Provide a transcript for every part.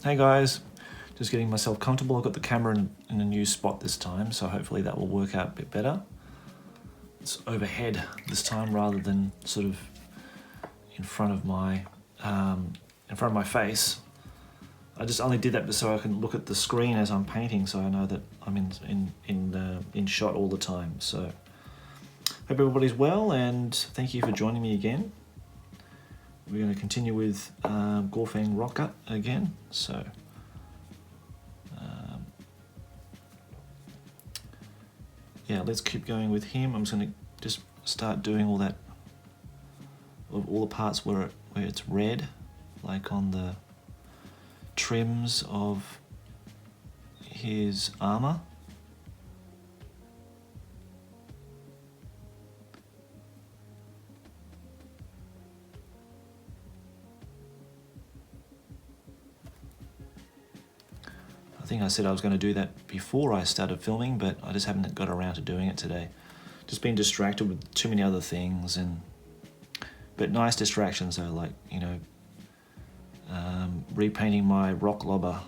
Hey guys, just getting myself comfortable. I've got the camera in a new spot this time, so hopefully that will work out a bit better. It's overhead this time rather than sort of in front of my face. I just only did that so I can look at the screen as I'm painting, so I know that I'm in shot all the time. So hope everybody's well, and thank you for joining me again. We're going to continue with Gorfang Rocker again. So yeah, let's keep going with him. I'm just going to just start doing all the parts where it's red, like on the trims of his armor. I think I said I was going to do that before I started filming, but I just haven't got around to doing it today. Just been distracted with too many other things, but nice distractions though, like, you know, repainting my rock lobber.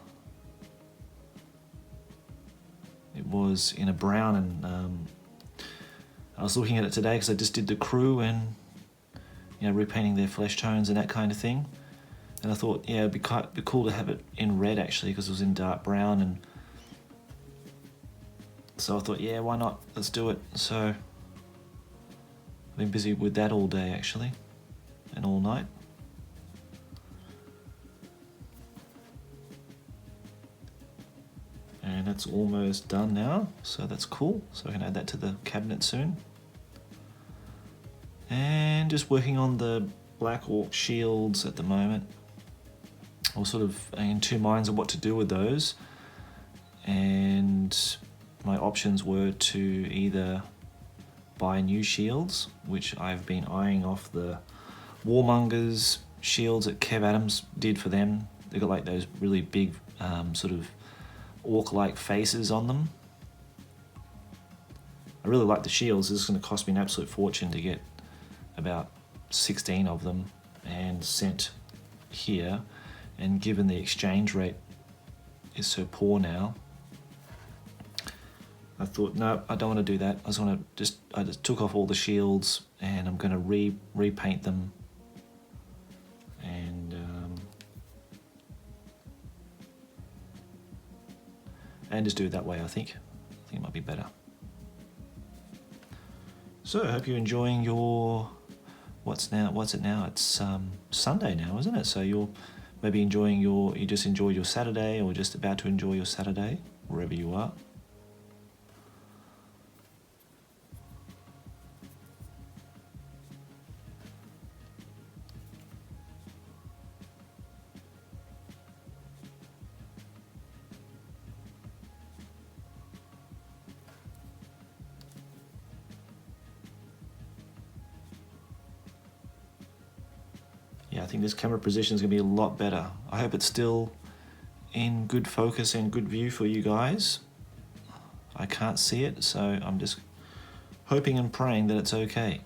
It was in a brown, and I was looking at it today because I just did the crew and, you know, repainting their flesh tones and that kind of thing. And I thought, yeah, it'd be cool to have it in red actually, because it was in dark brown, and so I thought, yeah, why not? Let's do it. So I've been busy with that all day actually, and all night. And that's almost done now, so that's cool. So I can add that to the cabinet soon. And just working on the Black Orc shields at the moment. I was sort of in two minds of what to do with those, and my options were to either buy new shields, which I've been eyeing off the Warmongers shields that Kev Adams did for them. They got like those really big sort of orc-like faces on them. I really like the shields. This is going to cost me an absolute fortune to get about 16 of them and sent here. And given the exchange rate is so poor now, I thought, no, I don't want to do that. I just took off all the shields, and I'm going to repaint them, and just do it that way. I think it might be better. So I hope you're enjoying your what's it now? It's Sunday now, isn't it? So you're maybe you just enjoy your Saturday, or just about to enjoy your Saturday, wherever you are. Yeah, I think this camera position is going to be a lot better. I hope it's still in good focus and good view for you guys. I can't see it, so I'm just hoping and praying that it's okay.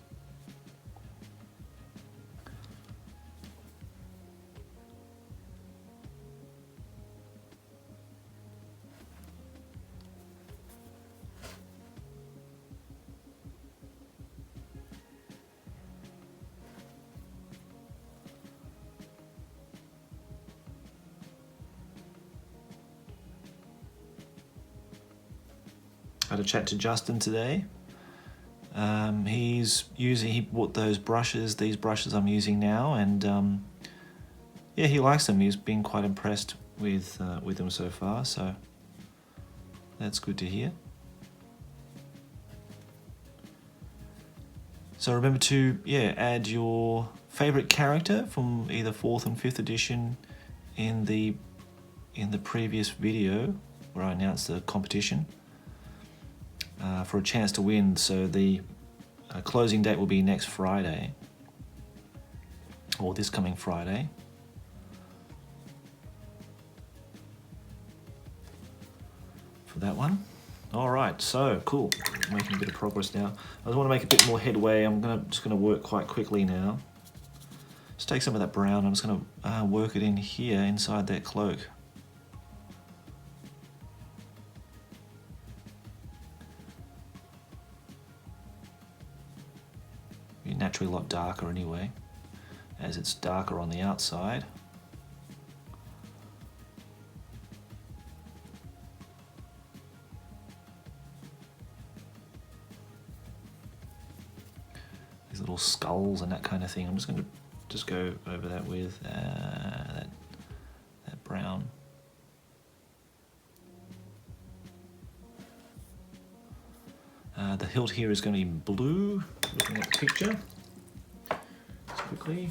I had a chat to Justin today. He bought these brushes I'm using now, and yeah, he likes them. He's been quite impressed with them so far, so that's good to hear. So remember to add your favorite character from either 4th and 5th edition in the previous video where I announced the competition. For a chance to win. So the closing date will be next Friday, or this coming Friday. For that one. All right, so cool. I'm making a bit of progress now. I just want to make a bit more headway. I'm just gonna work quite quickly now. Just take some of that brown. I'm just gonna work it in here inside that cloak. naturally a lot darker anyway, as it's darker on the outside. These little skulls and that kind of thing. I'm just going to go over that with that brown. The hilt here is going to be blue, looking at the picture. Just quickly.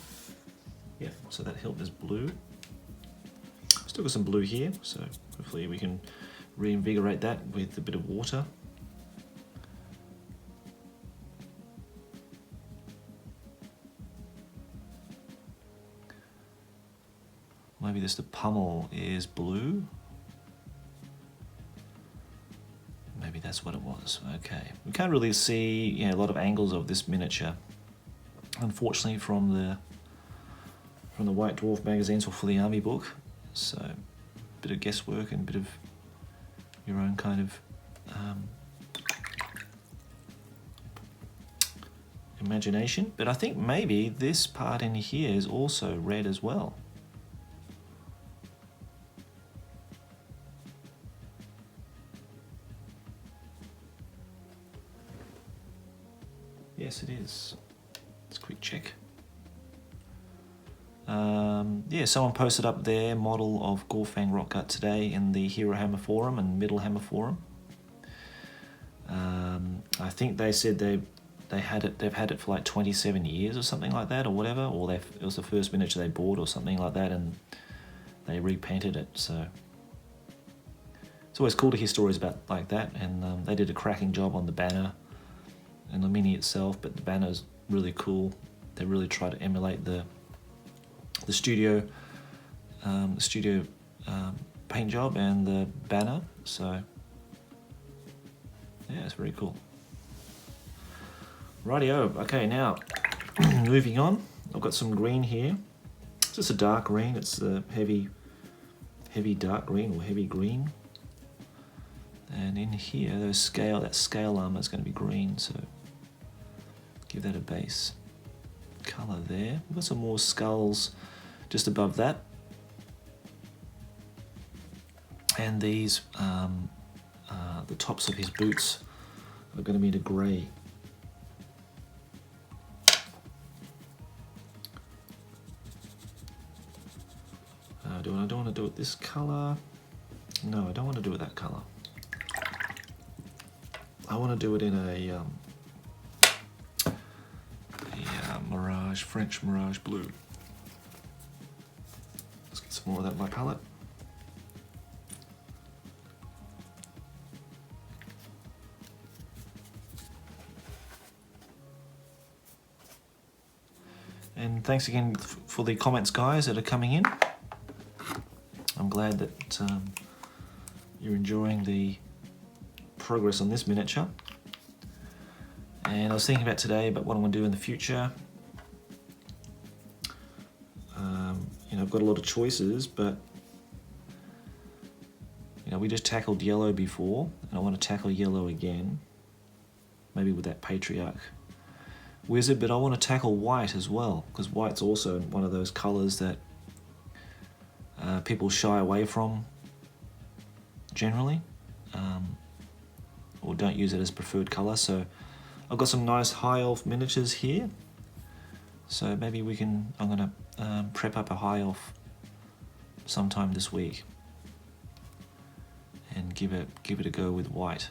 Yeah, so that hilt is blue. Still got some blue here, so hopefully we can reinvigorate that with a bit of water. Maybe just the pommel is blue. Maybe that's what it was. Okay, we can't really see a lot of angles of this miniature, unfortunately, from the White Dwarf magazines or for the army book. So, a bit of guesswork and a bit of your own kind of imagination. But I think maybe this part in here is also red as well. Yes, it is. Let's quick check. Yeah, someone posted up their model of Gorfang rock cut today in the Hero Hammer forum and Middle Hammer forum. I think they said they've had it for like 27 years or something like that, or whatever, or it was the first miniature they bought or something like that, and they repainted it. So it's always cool to hear stories about like that, and they did a cracking job on the banner and the mini itself, but the banner's really cool. They really try to emulate the studio paint job and the banner, so yeah, it's very cool. Rightio, okay, now moving on, I've got some green here. It's just a dark green, it's a heavy dark green or heavy green. And in here, that scale armor is going to be green, so give that a base color there. We've got some more skulls just above that. And these, the tops of his boots are going to be in a grey. I don't want to do it this color. No, I don't want to do it that color. I want to do it in a French Mirage blue. Let's get some more of that in my palette. And thanks again for the comments, guys, that are coming in. I'm glad that you're enjoying the progress on this miniature. And I was thinking about today about what I'm going to do in the future. I've got a lot of choices, but we just tackled yellow before, and I want to tackle yellow again. Maybe with that Patriarch Wizard, but I want to tackle white as well, because white's also one of those colours that people shy away from generally, or don't use it as preferred colour. So I've got some nice high elf miniatures here, so maybe I'm going to prep up a high elf sometime this week and give it a go with white.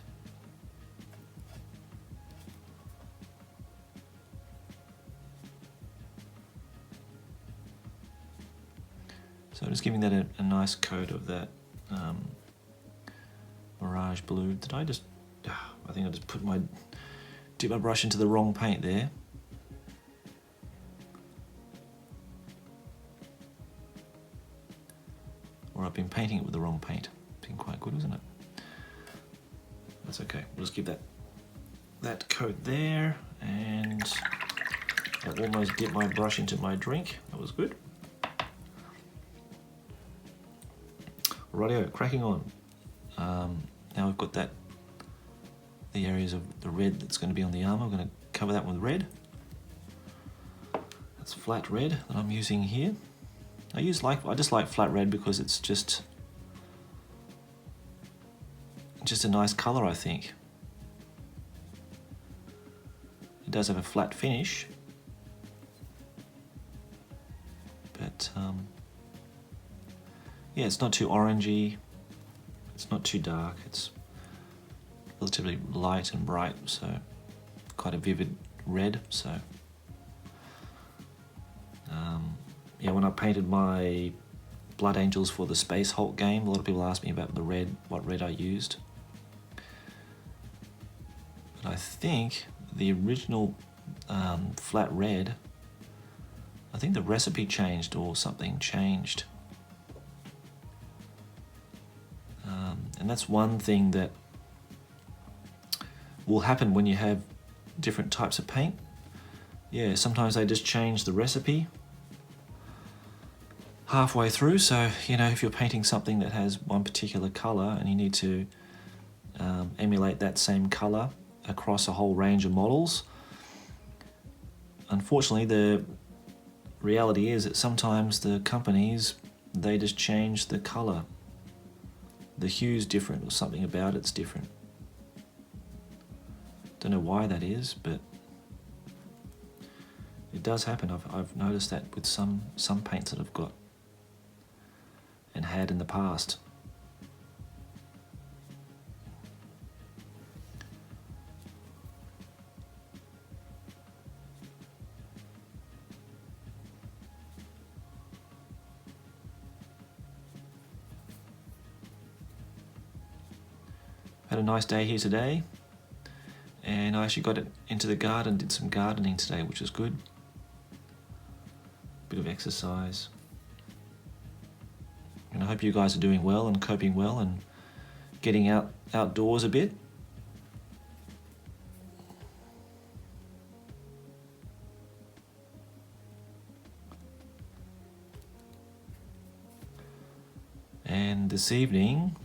So just giving that a nice coat of that Mirage blue. Did I just... I think I just dip my brush into the wrong paint there. Or I've been painting it with the wrong paint. Been quite good, isn't it? That's okay. We'll just give that coat there, and I almost dipped my brush into my drink. That was good. Rightio, cracking on. Now we've got the areas of the red that's going to be on the armor. I'm going to cover that with red. It's flat red that I'm using here. I just like flat red because it's just a nice color, I think. It does have a flat finish, but yeah, it's not too orangey, it's not too dark, it's relatively light and bright, so quite a vivid red. So yeah, when I painted my Blood Angels for the Space Hulk game, a lot of people asked me about what red I used. But I think the original flat red, I think the recipe changed or something changed. And that's one thing that will happen when you have different types of paint. Yeah, sometimes they just change the recipe halfway through. So, you know, if you're painting something that has one particular color and you need to emulate that same color across a whole range of models, unfortunately the reality is that sometimes the companies, they just change the color. The hue's different or something about it's different. Don't know why that is, but it does happen. I've noticed that with some paints that I've got and had in the past. Had a nice day here today, and I actually got it into the garden, did some gardening today, which was good. Bit of exercise. And I hope you guys are doing well and coping well and getting outdoors a bit. And this evening,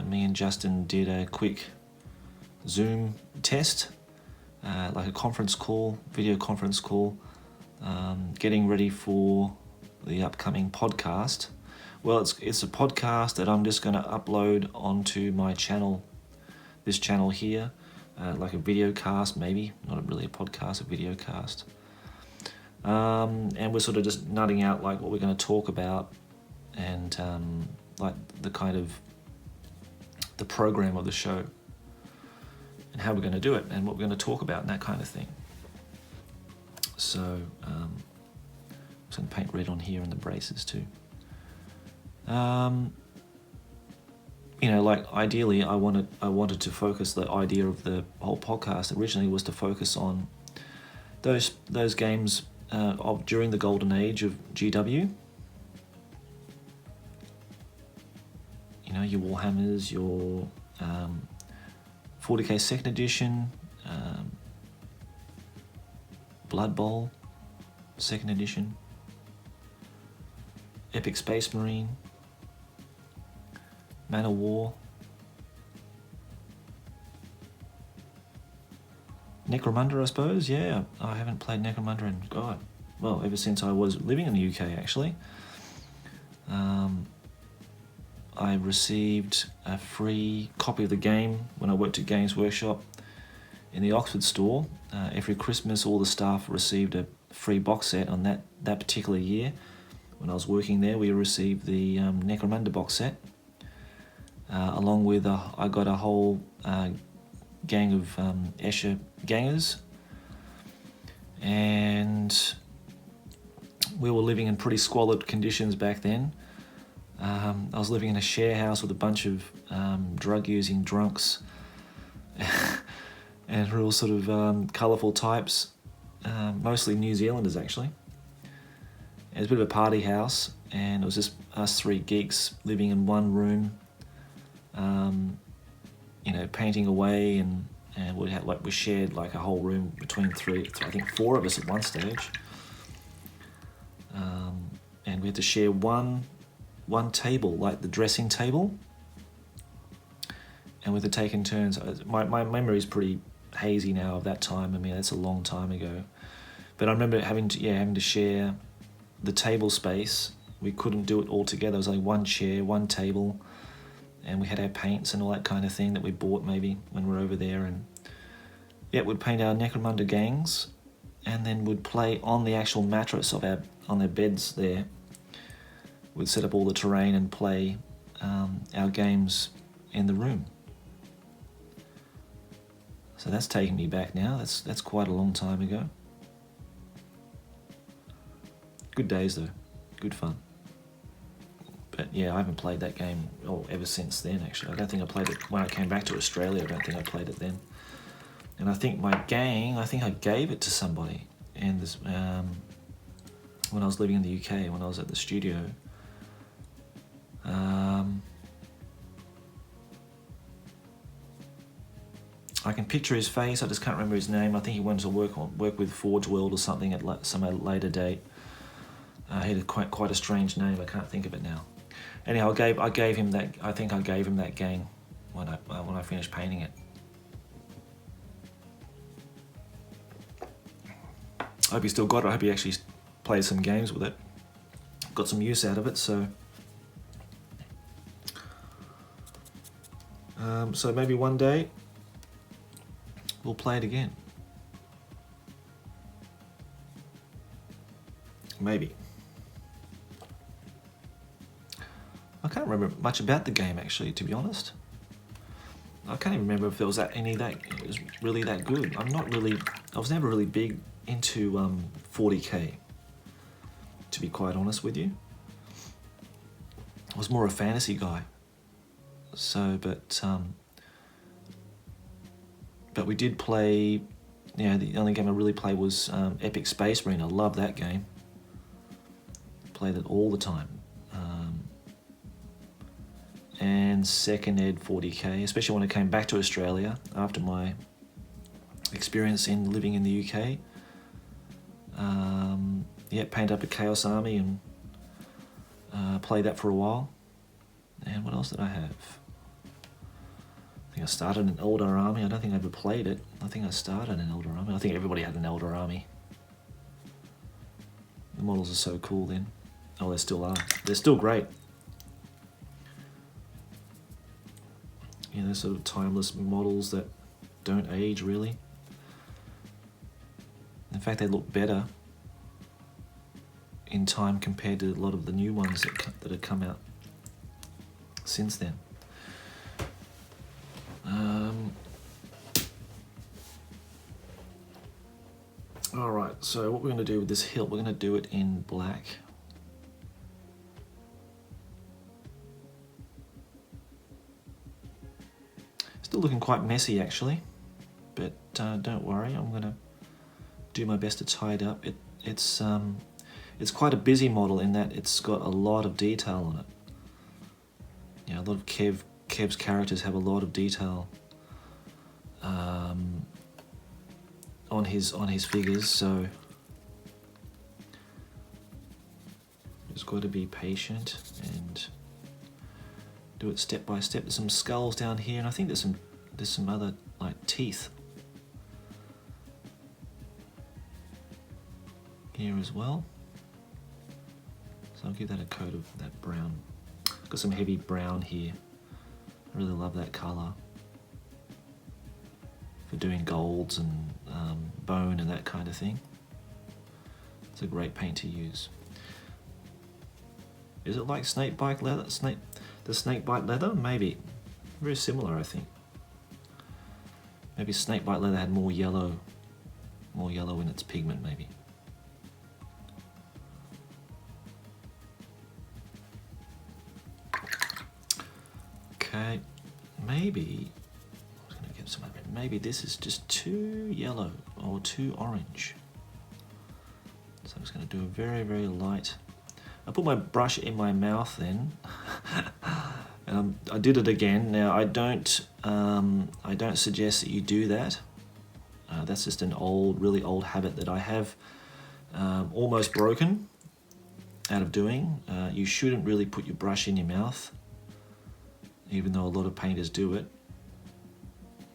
me and Justin did a quick Zoom test, like a conference call, video conference call, getting ready for the upcoming podcast. Well, it's a podcast that I'm just going to upload onto my channel, this channel here, like a video cast maybe, not really a podcast, a video cast. And we're sort of just nutting out like what we're going to talk about and like the kind of the program of the show and how we're going to do it and what we're going to talk about and that kind of thing. So I'm just going to paint red on here and the braces too. You know, like ideally I wanted to focus, the idea of the whole podcast originally was to focus on those games of during the golden age of GW. You know, your Warhammers, your 40k second edition, Blood Bowl second edition, Epic Space Marine, Man of War, Necromunda, I suppose. Yeah, I haven't played Necromunda in ever since I was living in the UK actually. I received a free copy of the game when I worked at Games Workshop in the Oxford store. Every Christmas all the staff received a free box set on that particular year. When I was working there, we received the Necromunda box set. Along with I got a whole gang of Escher gangers, and we were living in pretty squalid conditions back then. I was living in a share house with a bunch of drug-using drunks and real sort of colourful types, mostly New Zealanders actually. It was a bit of a party house, and it was just us three geeks living in one room, you know, painting away, and we shared like a whole room between I think four of us at one stage, and we had to share one table, like the dressing table, and we had taken turns. My memory is pretty hazy now of that time. I mean, that's a long time ago, But I remember having to share the table space. We couldn't do it all together. It was only one chair, one table, and we had our paints and all that kind of thing that we bought maybe when we were over there. And yeah, we'd paint our Necromunda gangs, and then we'd play on the actual mattress on their beds there. We'd set up all the terrain and play our games in the room. So that's taking me back now. That's quite a long time ago. Good days though, good fun. But yeah, I haven't played that game ever since then actually. I don't think I played it when I came back to Australia. I don't think I played it then. And I think my gang, I gave it to somebody in this, when I was living in the UK, when I was at the studio. I can picture his face, I just can't remember his name. I think he went to work with Forge World or something at some later date. He had quite a strange name, I can't think of it now. Anyhow, I gave him that. I think I gave him that gang when I finished painting it. I hope he still got it. I hope he actually played some games with it. Got some use out of it, so. So maybe one day we'll play it again. Maybe. I can't remember much about the game actually, to be honest. I can't even remember if there was it was really that good. I was never really big into 40k, to be quite honest with you. I was more a fantasy guy. So, but we did play, the only game I really played was Epic Space Marine. I love that game. Played it all the time. And Second Ed 40k, especially when I came back to Australia after my experience in living in the UK. Painted up a Chaos Army and played that for a while. And what else did I have? I think I started an Eldar Army. I don't think I ever played it. I think I started an Eldar Army. I think everybody had an Eldar Army. The models are so cool then. Oh, they still are. They're still great. They're sort of timeless models that don't age really. In fact, they look better in time compared to a lot of the new ones that have come out since then. Alright, so what we're going to do with this hilt, we're going to do it in black. Still looking quite messy actually, but don't worry, I'm going to do my best to tie it up. It's quite a busy model in that it's got a lot of detail on it. A lot of Kev's characters have a lot of detail on his figures, so just got to be patient and do it step by step. There's some skulls down here, and I think there's some other like teeth here as well. So I'll give that a coat of that brown. Got some heavy brown here. I really love that colour for doing golds and bone and that kind of thing. It's a great paint to use. Is it like snakebite leather? The snakebite leather? Maybe. Very similar, I think. Maybe snakebite leather had more yellow in its pigment, maybe. Okay, maybe I was going to get some red. Maybe this is just too yellow or too orange. So I'm just going to do a very, very light. I put my brush in my mouth then, and I did it again. Now I don't suggest that you do that. That's just an really old habit that I have almost broken out of doing. You shouldn't really put your brush in your mouth, even though a lot of painters do it.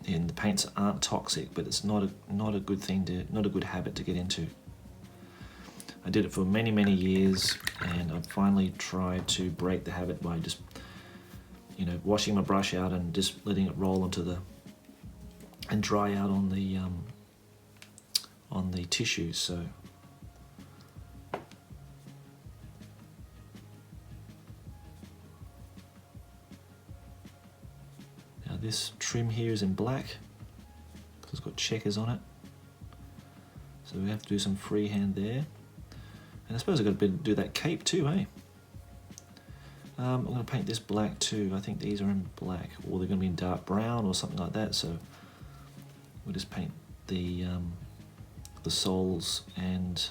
And the paints aren't toxic, but it's not a good thing not a good habit to get into. I did it for many, many years, and I've finally tried to break the habit by just, washing my brush out and just letting it roll and dry out on the tissue. So now this trim here is in black because it's got checkers on it. So we have to do some freehand there. And I suppose I've got to do that cape too, eh? I'm going to paint this black too. I think these are in black, or they're going to be in dark brown or something like that. So we'll just paint the soles and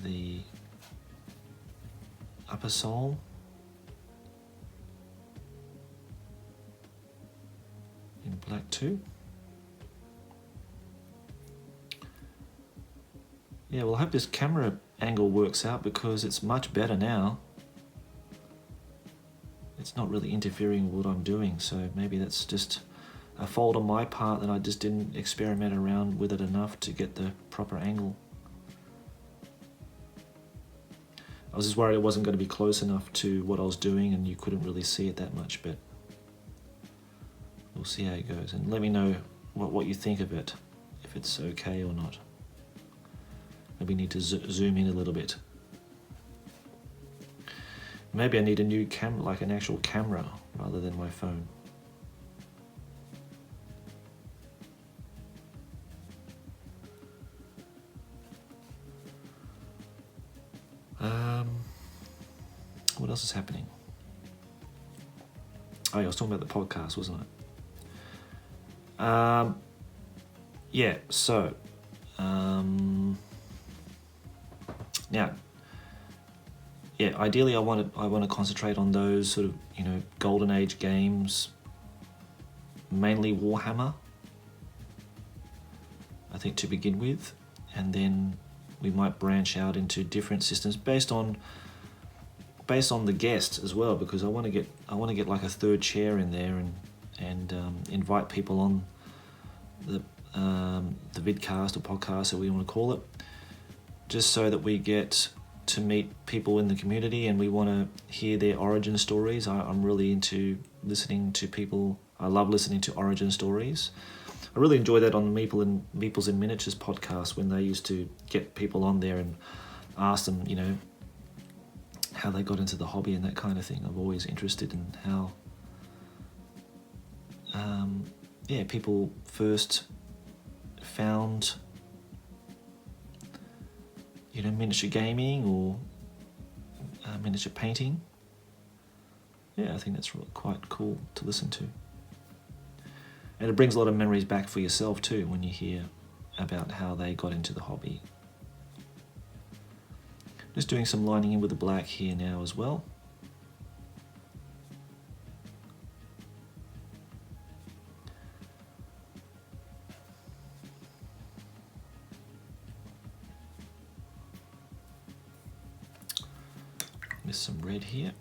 the upper sole. In black too. Yeah, well, I hope this camera angle works out because it's much better now. It's not really interfering with what I'm doing, so maybe that's just a fault on my part that I just didn't experiment around with it enough to get the proper angle. I was just worried it wasn't going to be close enough to what I was doing and you couldn't really see it that much, but we'll see how it goes. And let me know what you think of it, if it's okay or not. Maybe need to zoom in a little bit. Maybe I need a new camera, like an actual camera, rather than my phone. What else is happening? Oh yeah, I was talking about the podcast, wasn't I? Yeah, so now, yeah, ideally I want to concentrate on those sort of, golden age games, mainly Warhammer, I think, to begin with, and then we might branch out into different systems based on the guests as well, because I want to get like a third chair in there and invite people on the vidcast or podcast, or whatever you want to call it, just so that we get to meet people in the community and we want to hear their origin stories. I'm really into listening to people. I love listening to origin stories. I really enjoy that on the Meeples in Miniatures podcast, when they used to get people on there and ask them, how they got into the hobby and that kind of thing. I'm always interested in how people first found miniature gaming or miniature painting. Yeah, I think that's really quite cool to listen to. And it brings a lot of memories back for yourself too when you hear about how they got into the hobby. Just doing some lining in with the black here now as well. With some red here.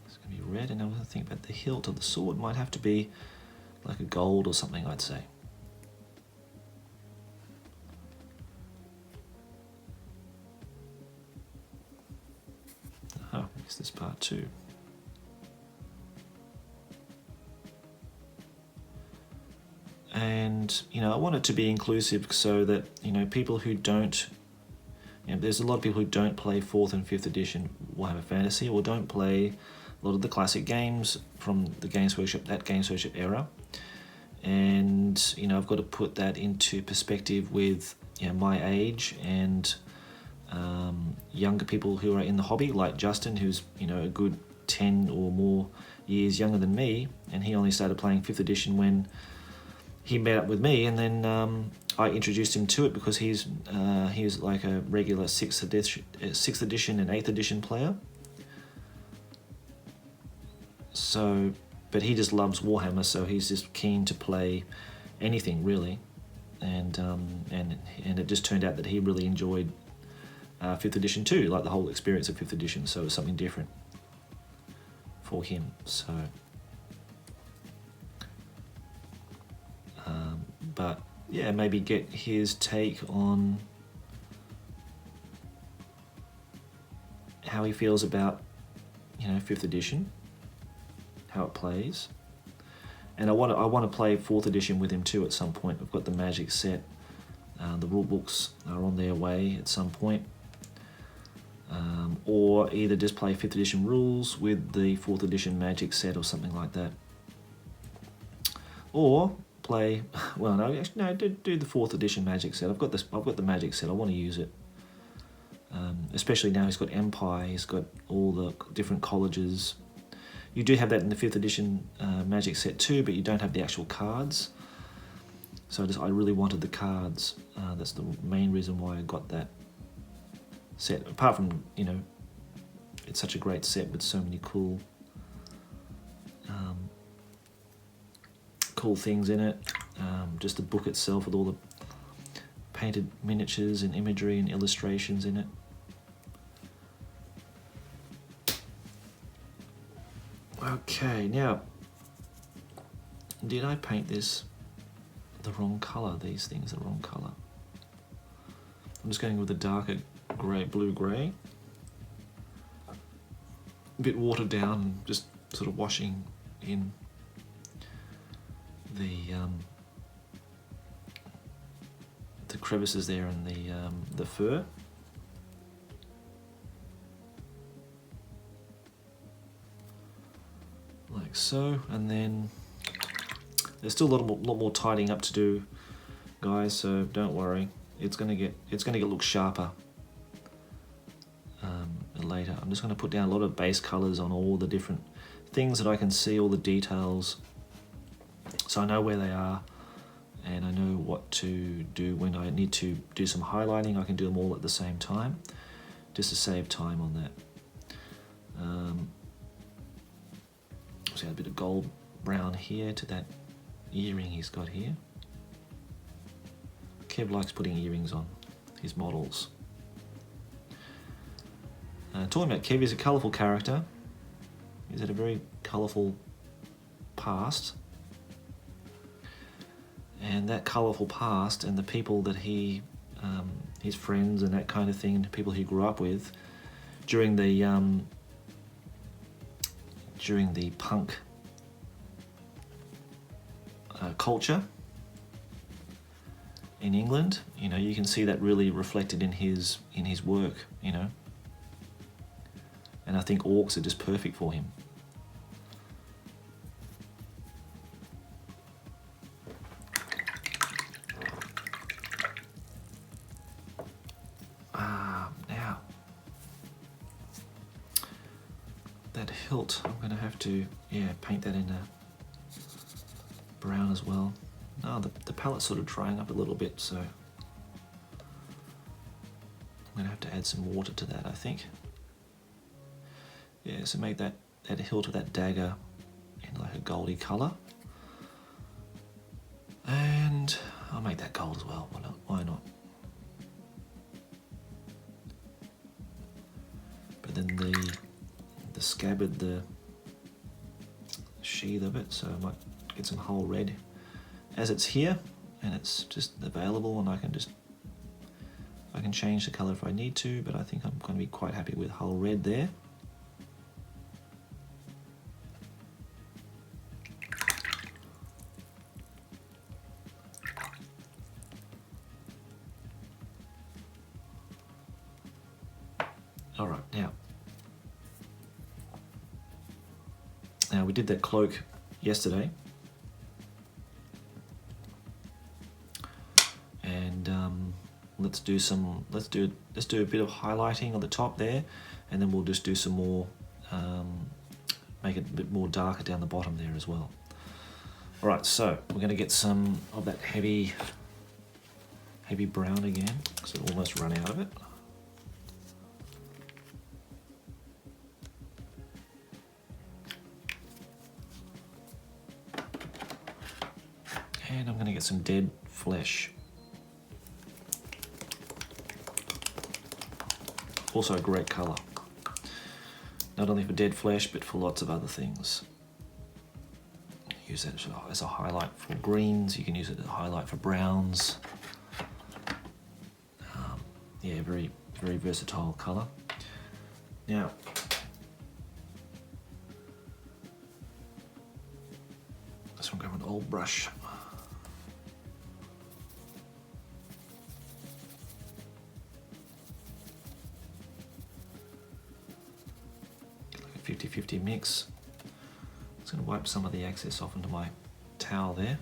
It's going to be red, and I was thinking about the hilt of the sword might have to be like a gold or something, I'd say. Oh, missed this part too. And, I want it to be inclusive so that, people who don't, there's a lot of people who don't play 4th and 5th edition Warhammer Fantasy, or don't play a lot of the classic games from the Games Workshop era. And, I've got to put that into perspective with, my age and younger people who are in the hobby, like Justin, who's, a good 10 or more years younger than me, and he only started playing 5th edition when he met up with me, and then I introduced him to it because he's like a regular 6th edition and 8th edition player. So, but he just loves Warhammer, so he's just keen to play anything really, and it just turned out that he really enjoyed 5th edition too, like the whole experience of 5th edition. So it was something different for him. So. but yeah, maybe get his take on how he feels about, you know, 5th edition, how it plays. And I want to play 4th edition with him too at some point. I've got the Magic set. The rule books are on their way at some point. Or either just play 5th edition rules with the 4th edition Magic set or something like that. Or play, well, no, actually, no, do the 4th edition Magic set. I've got the Magic set. I want to use it. Especially now he's got Empire. He's got all the different colleges. You do have that in the 5th edition Magic set too, but you don't have the actual cards. So I really wanted the cards. That's the main reason why I got that set. Apart from, you know, it's such a great set with so many cool things in it. Just the book itself with all the painted miniatures and imagery and illustrations in it. Okay, now, did I paint this the wrong colour? These things the wrong colour. I'm just going with a darker grey, blue-grey. A bit watered down, just sort of washing in the crevices there and the fur. Like so, and then there's still a lot more tidying up to do, guys. So don't worry, it's gonna get look sharper later. I'm just gonna put down a lot of base colors on all the different things that I can see, all the details, so I know where they are and I know what to do when I need to do some highlighting. I can do them all at the same time, just to save time on that. So a bit of gold brown here to that earring he's got here. Kev likes putting earrings on his models. Talking about Kev, he's a colourful character. He's had a very colourful past. And that colourful past and the people that he, his friends and that kind of thing, the people he grew up with during the punk culture in England, you know, you can see that really reflected in his work, you know. And I think orcs are just perfect for him. Now that hilt, I'm going to have to, paint that in a brown as well. Oh, the palette's sort of drying up a little bit, so I'm going to have to add some water to that, I think. Yeah, so make that hilt of that dagger in like a goldy colour. And I'll make that gold as well, why not? But then the scabbard, the sheath of it, so I might get some whole red as it's here and it's just available, and I can change the colour if I need to, but I think I'm going to be quite happy with whole red there. Alright, now we did that cloak yesterday, and let's do a bit of highlighting on the top there, and then we'll just do some more, make it a bit more darker down the bottom there as well. Alright, so we're going to get some of that heavy brown again, because it almost run out of it. And I'm going to get some dead flesh. Also a great colour. Not only for dead flesh, but for lots of other things. use it as a highlight for greens. You can use it as a highlight for browns. Yeah, very, very versatile colour. Now, this one, grab an old brush. Like a 50-50 mix. Just going to wipe some of the excess off into my towel there,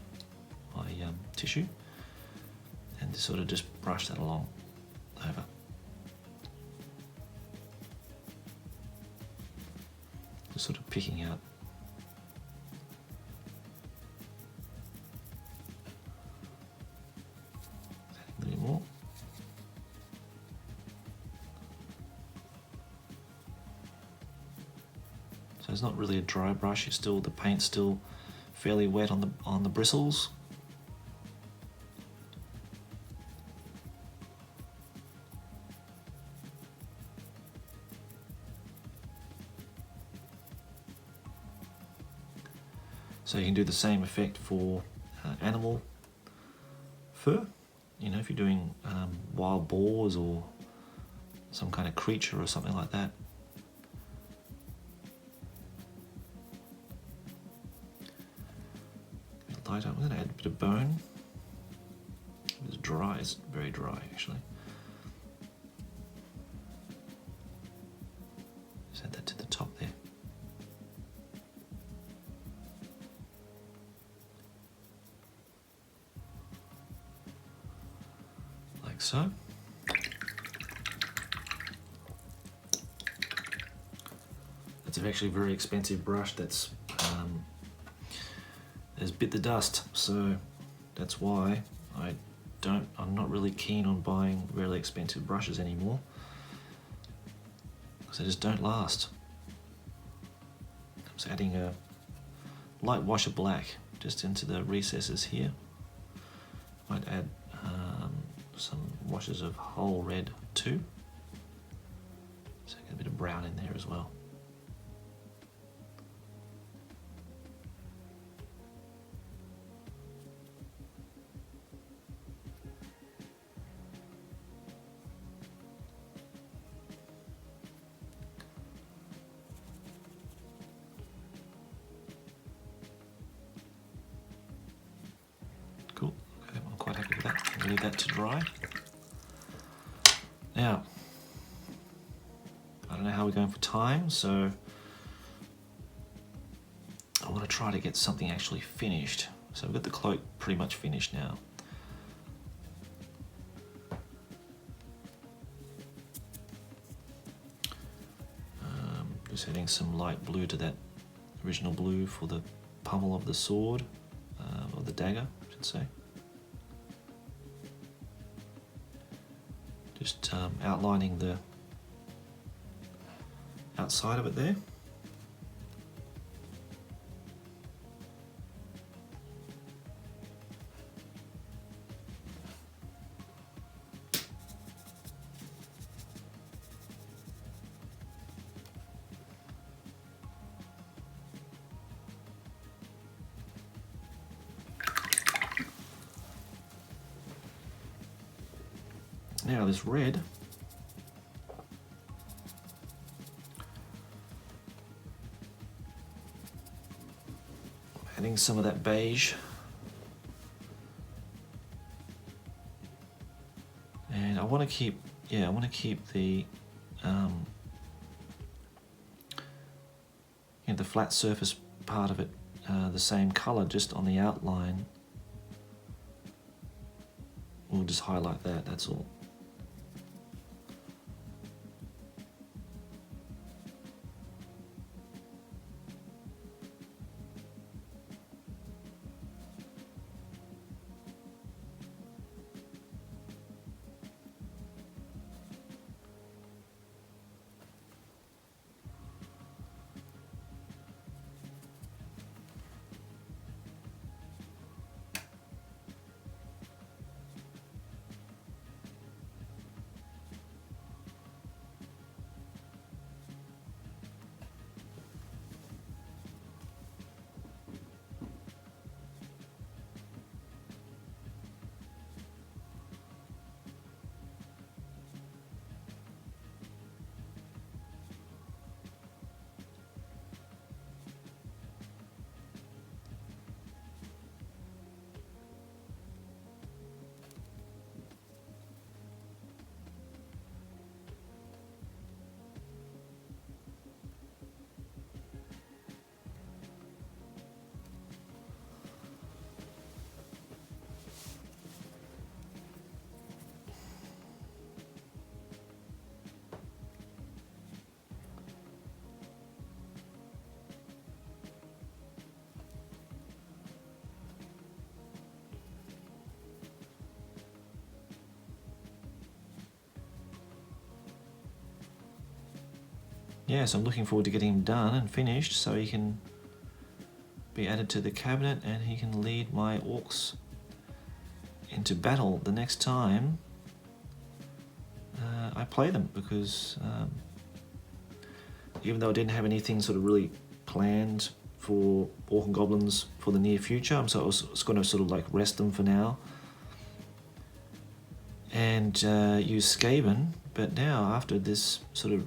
my tissue, and sort of just brush that along over. Just sort of picking out a little more. So it's not really a dry brush. It's still, the paint's still fairly wet on the bristles. So you can do the same effect for animal fur. You know, if you're doing wild boars or some kind of creature or something like that. Light up. I'm going to add a bit of bone. It's dry. It's very dry, actually. Just add that to the top there. Like so. It's actually a very expensive brush that's has bit the dust, so that's why I'm not really keen on buying really expensive brushes anymore, because they just don't last. I'm just adding a light wash of black just into the recesses here. Might add some washes of whole red too, so get a bit of brown in there as well. Cool. Okay, I'm quite happy with that. I'll leave that to dry. Now, I don't know how we're going for time, so I want to try to get something actually finished. So we've got the cloak pretty much finished now. Just adding some light blue to that original blue for the pommel of the sword, or the dagger, I should say. Just outlining the outside of it there. Now this red, adding some of that beige, and I want to keep, I want to keep the the flat surface part of it the same color, just on the outline. We'll just highlight that, that's all. yeah, so I'm looking forward to getting him done and finished so he can be added to the cabinet and he can lead my orcs into battle the next time I play them, because even though I didn't have anything sort of really planned for Orc and Goblins for the near future, I was going to sort of like rest them for now and use Skaven. But now, after this sort of,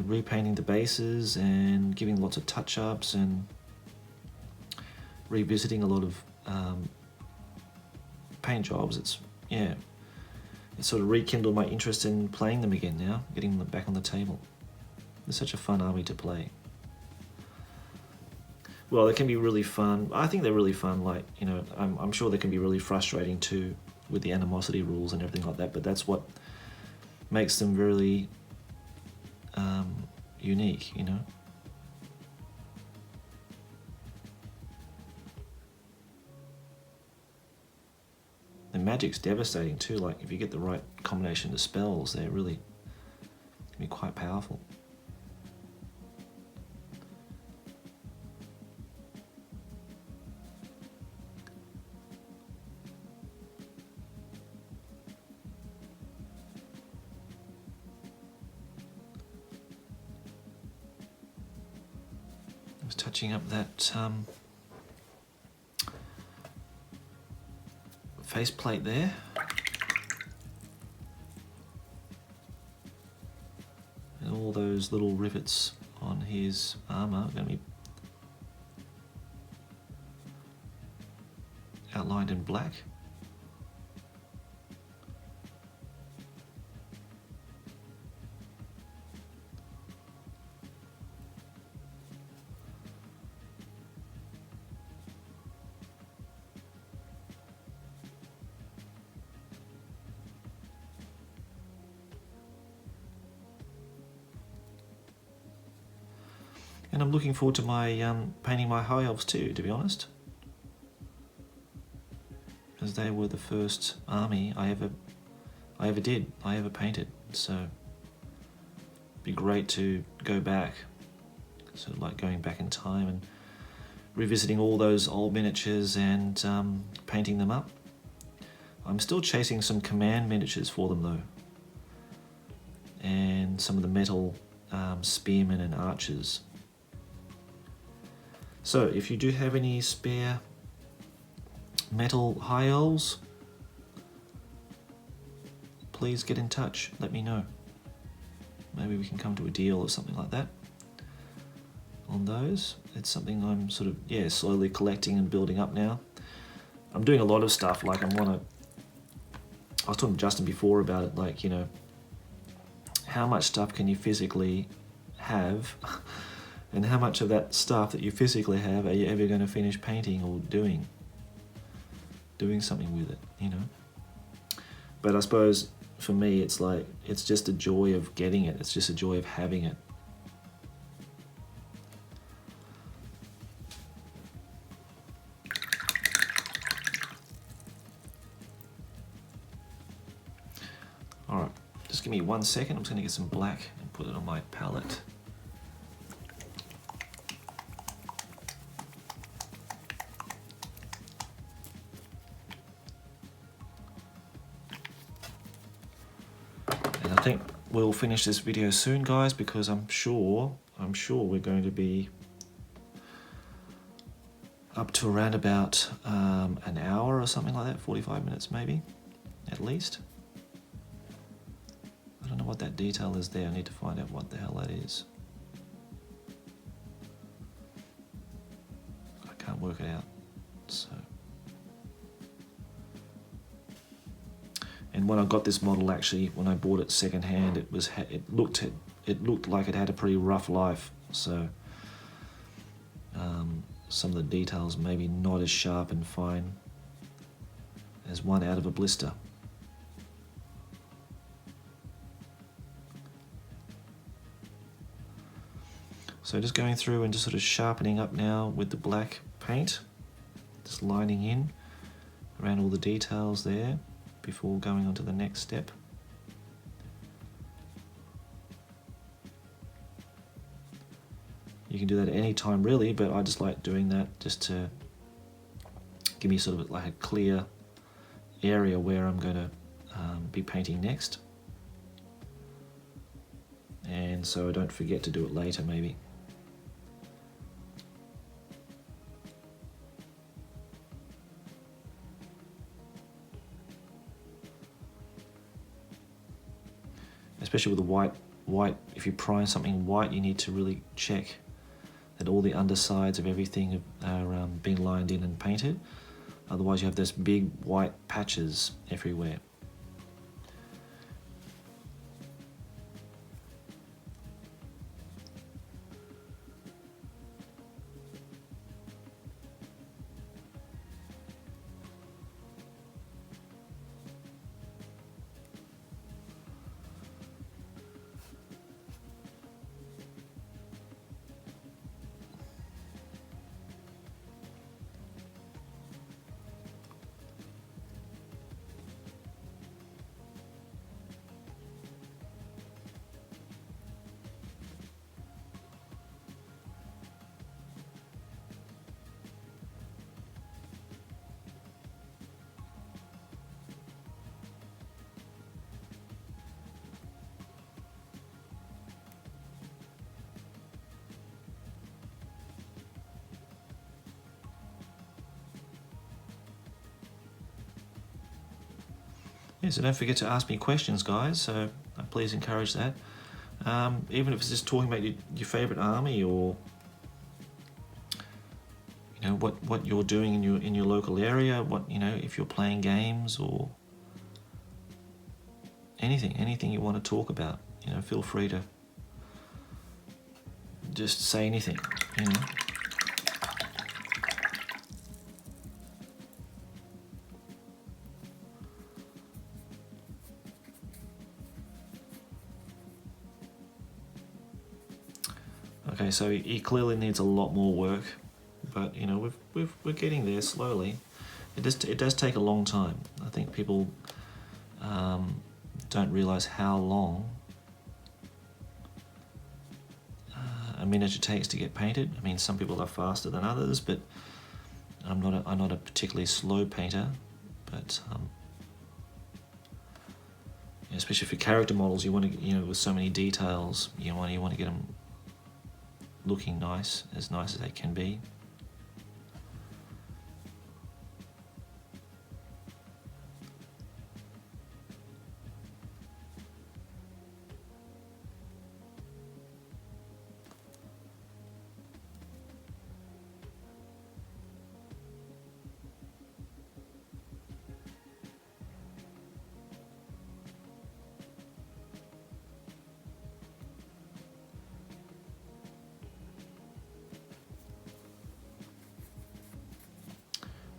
repainting the bases and giving lots of touch-ups and revisiting a lot of paint jobs, it's sort of rekindled my interest in playing them again now, getting them back on the table. It's such a fun army to play. Well, they can be really fun. I think they're really fun. Like, I'm sure they can be really frustrating too with the animosity rules and everything like that, but that's what makes them really unique, The magic's devastating too. Like, if you get the right combination of spells, they're really can be quite powerful. I was touching up that faceplate there. And all those little rivets on his armour are going to be outlined in black. And I'm looking forward to my painting my high elves too, to be honest, as they were the first army I ever painted. So it'd be great to go back, sort of like going back in time and revisiting all those old miniatures and painting them up. I'm still chasing some command miniatures for them though, and some of the metal spearmen and archers. So if you do have any spare metal high elves, please get in touch, let me know. Maybe we can come to a deal or something like that on those. It's something I'm sort of, slowly collecting and building up now. I'm doing a lot of stuff, like I was talking to Justin before about it, like, how much stuff can you physically have and how much of that stuff that you physically have are you ever going to finish painting or doing something with it, But I suppose for me it's like, it's just a joy of getting it, it's just a joy of having it. Alright, just give me 1 second, I'm just going to get some black and put it on my palette. I think we'll finish this video soon, guys, because I'm sure we're going to be up to around about an hour or something like that, 45 minutes maybe, at least. I don't know what that detail is there. I need to find out what the hell that is. I can't work it out. So. And when I got this model, actually, when I bought it second hand, it looked like it had a pretty rough life. So some of the details maybe not as sharp and fine as one out of a blister. So just going through and just sort of sharpening up now with the black paint, just lining in around all the details there before going on to the next step. You can do that at any time really, but I just like doing that just to give me sort of like a clear area where I'm going to be painting next. And so I don't forget to do it later maybe. Especially with the white, if you prime something white, you need to really check that all the undersides of everything are being lined in and painted. Otherwise you have those big white patches everywhere. Yeah, so don't forget to ask me questions, guys, so please encourage that. Even if it's just talking about your favourite army, or you know what you're doing in your local area, what, you know, if you're playing games or anything you want to talk about, you know, feel free to just say anything, you know. Okay, so he clearly needs a lot more work, but you know we're getting there slowly. It does take a long time. I think people don't realise how long a miniature takes to get painted. I mean, some people are faster than others, but I'm not a particularly slow painter. But especially for character models, you want to, you know, with so many details, you want to get them looking nice as they can be.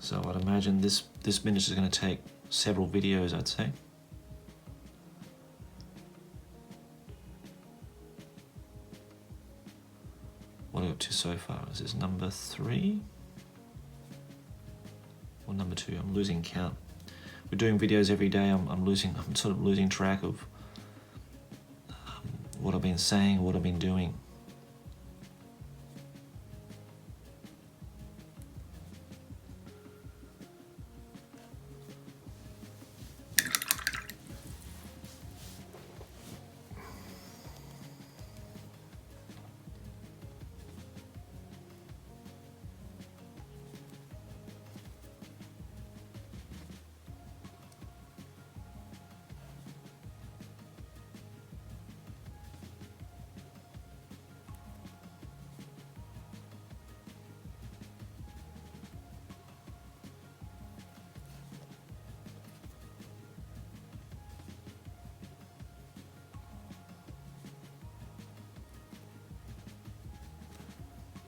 So I'd imagine this miniature is going to take several videos, I'd say. What are we up to so far? Is this number 3? Or number 2? I'm losing count. We're doing videos every day. I'm sort of losing track of what I've been saying, what I've been doing.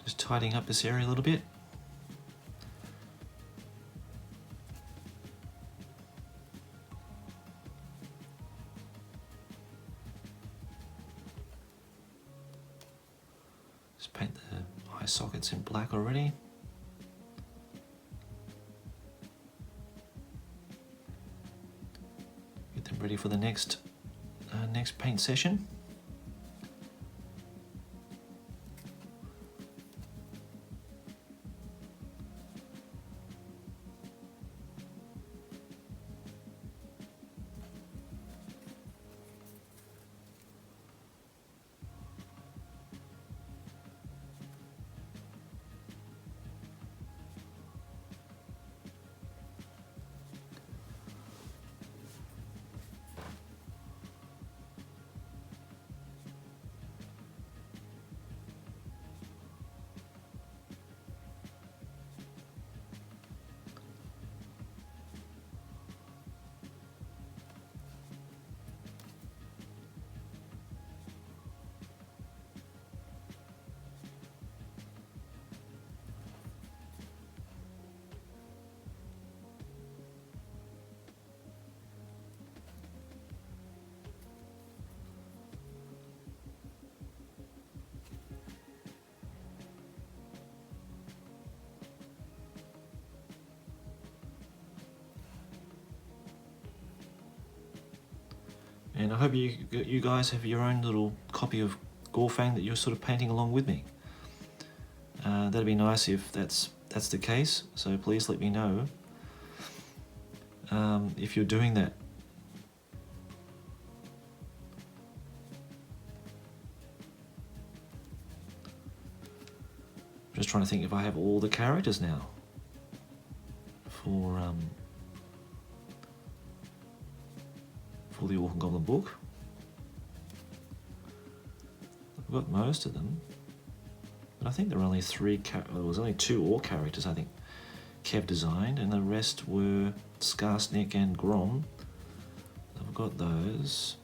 Just tidying up this area a little bit. Just paint the eye sockets in black already. Get them ready for the next paint session. And I hope you guys have your own little copy of Gorfang that you're sort of painting along with me. That'd be nice if that's the case, so please let me know if you're doing that. Just trying to think if I have all the characters now for the Orc and Goblin book. I've got most of them, but I think there were only there was only 2 Orc characters I think Kev designed, and the rest were Skarsnik and Grom. I've got those.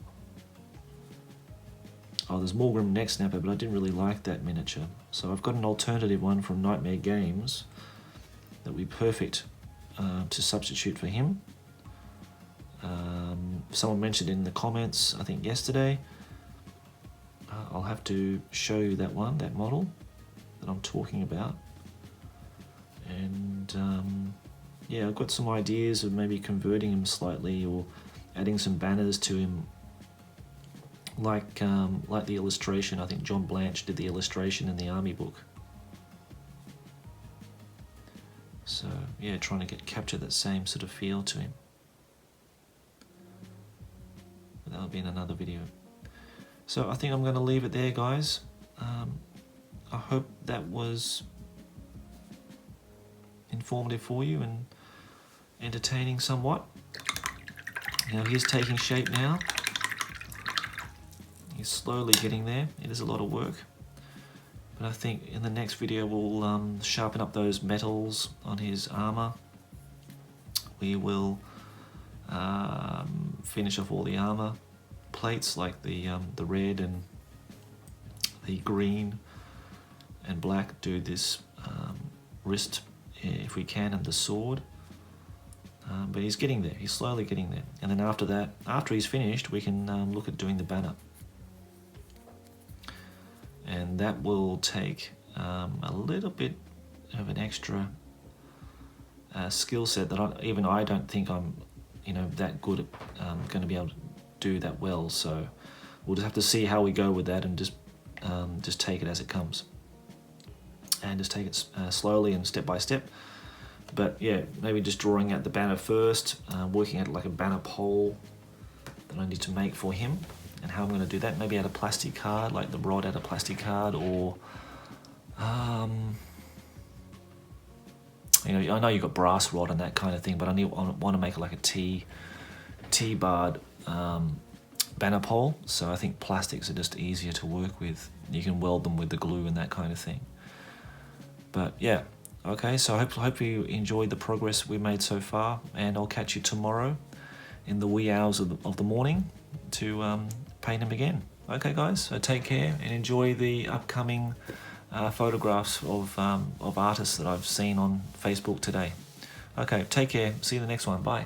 Oh, there's Morgrim Neck Snapper, but I didn't really like that miniature. So I've got an alternative one from Nightmare Games that would be perfect to substitute for him. Someone mentioned in the comments, I think yesterday, I'll have to show you that model that I'm talking about. And yeah, I've got some ideas of maybe converting him slightly or adding some banners to him, like the illustration. I think John Blanche did the illustration in the Army book. So yeah, trying to capture that same sort of feel to him. But that'll be in another video. So I think I'm going to leave it there, guys. I hope that was informative for you and entertaining somewhat. Now he's taking shape now. He's slowly getting there. It is a lot of work. But I think in the next video we'll sharpen up those metals on his armor. We will finish off all the armor plates, like the red and the green and black. Do this wrist if we can, and the sword. But he's getting there. He's slowly getting there. And then after that, after he's finished, we can look at doing the banner. And that will take a little bit of an extra skill set that I don't think I'm that good at going to be able to do that well. So we'll just have to see how we go with that, and just take it as it comes, and just take it slowly and step by step. But yeah, maybe just drawing out the banner first, working out like a banner pole that I need to make for him, and how I'm going to do that. Maybe out of plastic card, like the rod out of plastic card, or I know you've got brass rod and that kind of thing, but I want to make it like a T-barred banner pole. So I think plastics are just easier to work with. You can weld them with the glue and that kind of thing. But yeah, okay, so I hope you enjoyed the progress we made so far, and I'll catch you tomorrow in the wee hours of the morning to paint him again. Okay guys, so take care and enjoy the upcoming photographs of artists that I've seen on Facebook today. Okay, take care, see you in the next one, bye.